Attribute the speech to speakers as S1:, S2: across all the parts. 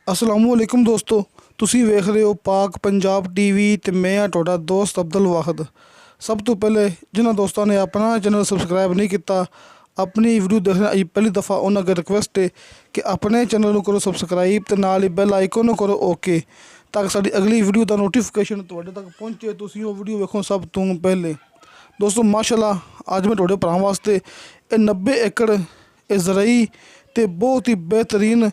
S1: असलामुअलैकुम दोस्तों, तुसी वेख रहे हो पाक पंजाब टीवी ते मैं हाँ तुहाडा दोस्त अब्दुल वाहिद। सब तो पहले जिन्होंने दोस्तों ने अपना चैनल सबसक्राइब नहीं किया, अपनी वीडियो देखना अभी पहली दफ़ा उन्होंने अगर रिक्वेस्ट है कि अपने चैनल को करो सबसक्राइब तो नाल ही बैल आइकन करो ओके, ताकि साडी अगली वीडियो का नोटिफिकेशन तुहाडे तक पहुँचे, तुसी वो वीडियो वेखो सब तो पहले। दोस्तों माशाल्लाह अज मैं तुहाडे भरावां वास्ते ये 90 एकड़ ये ज़राई ते बहुत ही बेहतरीन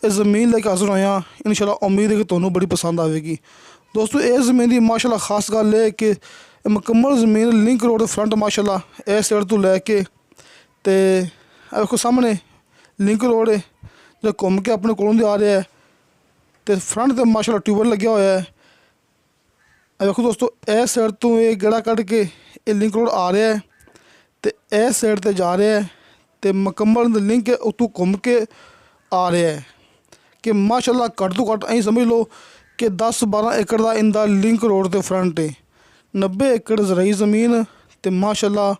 S1: इस ज़मीन लेके हाजिर होया। इंशाल्लाह उम्मीद है कि तुहानूं बड़ी पसंद आएगी। दोस्तों इस ज़मीन की माशाल्लाह खास गल है कि मुकम्मल ज़मीन लिंक रोड फ्रंट माशाल्लाह इस साइड तो लैके ते देखो सामने लिंक रोड है जो घूम के अपने कोलों आ रहा है, तो फ्रंट तो माशाल्लाह ट्यूबवेल लग्या होया है। देखो दोस्तों इस साइड तो ये गेड़ा कट के ये लिंक रोड आ रहा है, तो इस साइड ते जा रहा है, तो मुकम्मल लिंक है उतों घूम के आ रहा है कि माशाल्लाह घट तो घट अं समझ लो कि 10-12 एकड़ का इंदा लिंक रोड के फ्रंट है। 90 एकड़ ज़राई ज़मीन तो माशाल्लाह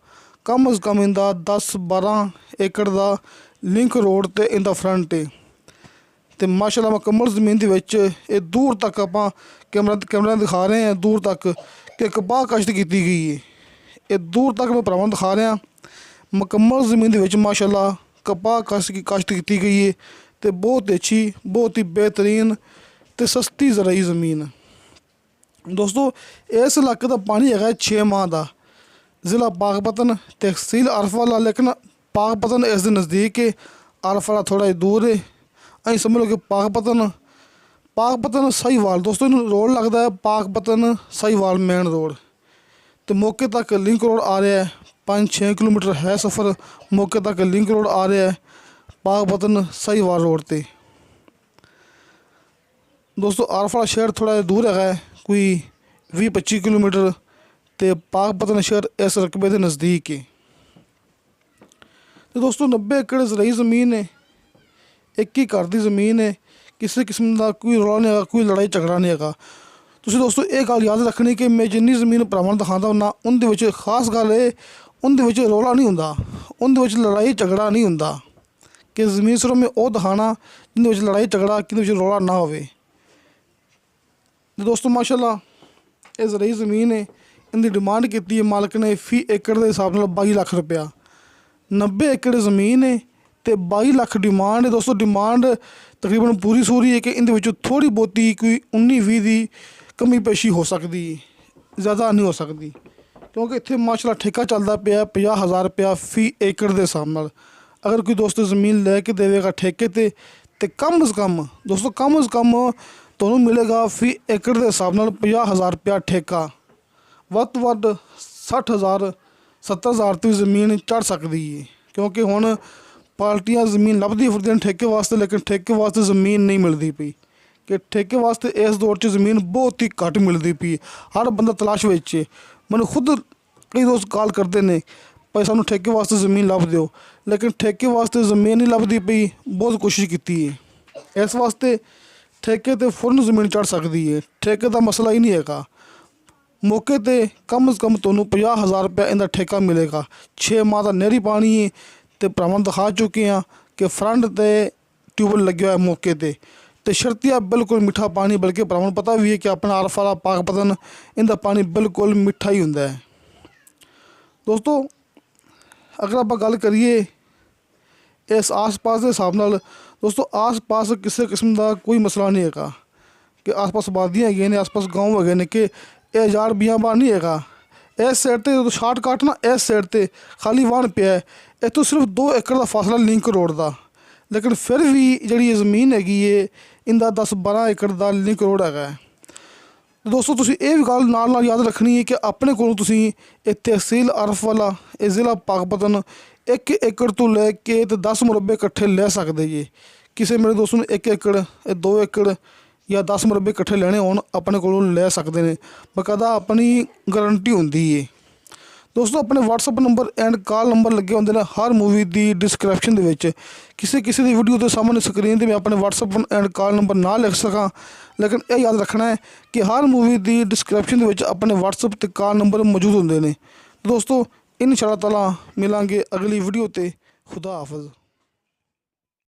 S1: कम अज़ कम इंदा 10-12 एकड़ का लिंक रोड ते इंदा फ्रंट है। तो माशाल्लाह मुकम्मल ज़मीन के विच ये दूर तक आपां कैमरा दिखा रहे हैं, दूर तक कि कपाह काश्त की गई है। ये दूर तक मैं भरावां दिखा रहा मुकम्मल ज़मीन के विच माशाल्लाह कपाह काश्त की गई है, तो बहुत अच्छी बहुत ही बेहतरीन तो सस्ती ज़राई ज़मीन। दोस्तों इस इलाके का पानी है 6 माह का, ज़िला पाकपतन तहसील अरफवाला, लेकिन पाकपतन इस नज़दीक है, अरफवाला थोड़ा ही दूर है। अं समझ लो कि पाकपतन साहिवाल दोस्तों रोड लगता है, पाकपतन साहिवाल मेन रोड, तो मौके तक लिंक रोड आ रहा है। 5-6 किलोमीटर है सफ़र, मौके तक लिंक रोड आ रहा है पाकपतन साहिवाल रोड ते। दोस्तों अरफवाला शहर थोड़ा दूर है, कोई 20-25 किलोमीटर, तो पाकपतन शहर इस रकबे के नज़दीक है। तो दोस्तों 90 एकड़ ज़राई ज़मीन है, एक ही घर की ज़मीन है, किसी किस्म का कोई रौला नहीं है, कोई लड़ाई झगड़ा नहीं है। तुसीं दोस्तों ये गल याद रखनी कि मैं जिन्नी ज़मीन भरावां दिखांदा हुन्ना उंदे विच खास गल है उंदे विच रौला नहीं हुंदा, उंदे विच लड़ाई झगड़ा नहीं हुंदा, कि ज़मीन सिर्फ मैं वो दिखाना जिंदे विच लड़ाई झगड़ा कि रौला ना होवे। दोस्तों माशाल्लाह ये ज़राई ज़मीन है, इनकी डिमांड की है मालक ने फी एकड़ के हिसाब नाल 22 लाख रुपया। 90 एकड़ ज़मीन है तो 22 लाख डिमांड है। दोस्तों डिमांड तकरीबन पूरी सूरी है कि इनके विच थोड़ी बहुती कोई 19-20 की कमी पेशी हो सकती है, ज़्यादा नहीं हो सकती, क्योंकि इत्थे माशाल्लाह ठेका चलता पाया 50,000 रुपया फी एकड़ के हिसाब नाल। अगर कोई दोस्त ज़मीन लैके देगा ठेके ते कम अज़ कम दोस्तों कम अज़ कम तुहानूं मिलेगा फी एकड़ के हिसाब नाल 50,000 रुपया ठेका, वध तो वध 60,000-70,000 तो ज़मीन चढ़ सकती है, क्योंकि हुण पार्टियां ज़मीन लभदी फिरदियां ठेके वास्ते, लेकिन ठेके वास्ते ज़मीन नहीं मिलती पई, कि ठेके वास्ते इस दौर च ज़मीन बहुत ही घट मिलती पई, हर बंदा तलाश विच है। मैनूं खुद कई दोस्त कॉल करते हैं भाई सानूं ठेके वास्ते ज़मीन लभ दिओ, लेकिन ठेके वास्ते ज़मीन नहीं लभदी पई, बहुत कोशिश की है। इस वास्ते ठेके ते फुरन ज़मीन चढ़ सकती है, ठेके का मसला ही नहीं है। मौके ते कम अज़ कम तुहानूं 50,000 रुपया इनका ठेका मिलेगा। 6 माह का नहरी पानी है, तो भरावां दिखा चुके हैं कि फ्रंट ते ट्यूबवेल लग्या हुआ है मौके ते, तो शर्तिया बिल्कुल मिठा पानी, बल्कि भरावां पता भी है कि अपना अरफवाला पाकपतन इनका पानी बिल्कुल मिठा ही हुंदा है। दोस्तों अगर आप गल करिए इस आस पास के हिसाब नाल, दोस्तों आस पास किसी किस्म का कोई मसला नहीं है कि आस पास आबादियाँ है, आस पास गाँव है कि यह जार बियाबान नहीं है। इस साइड ते शार्टकट ना इस साइड ते खाली वाहन पिया है, इतों सिर्फ 2 एकड़ का फासला लिंक रोड का, लेकिन फिर भी जी ज़मीन हैगी है इनका 10-12 एकड़ का लिंक रोड है। दोस्तों तुसीं ये भी गल नाल याद रखनी है कि अपने कोलों तुसीं ये तहसील अरफवाला ये ज़िला पाकपतन 1 एकड़ तो लैके 10 मुरबे इकट्ठे ले सकते जी। किसी मेरे दोस्तों ने 1 एकड़ 2 एकड़ या 10 मुरबे इकट्ठे लेने होण अपने कोलों ले सकते हैं, बकायदा अपनी गारंटी होंदी है। दोस्तों अपने WhatsApp number and call number लगे होंगे ने हर मूवी की डिस्क्रिप्शन दे विच, किसी की वीडियो के सामने स्क्रीन पर मैं अपने व्हाट्सअप एंड कॉल नंबर ना लिख सका, लेकिन यह याद रखना है कि हर मूवी की डिस्क्रिप्शन दे विच अपने व्हाट्सअप ते कॉल नंबर मौजूद होंगे ने। दोस्तों इंशाअल्लाह ताला मिलांगे अगली वीडियो ते। खुदा हाफिज़।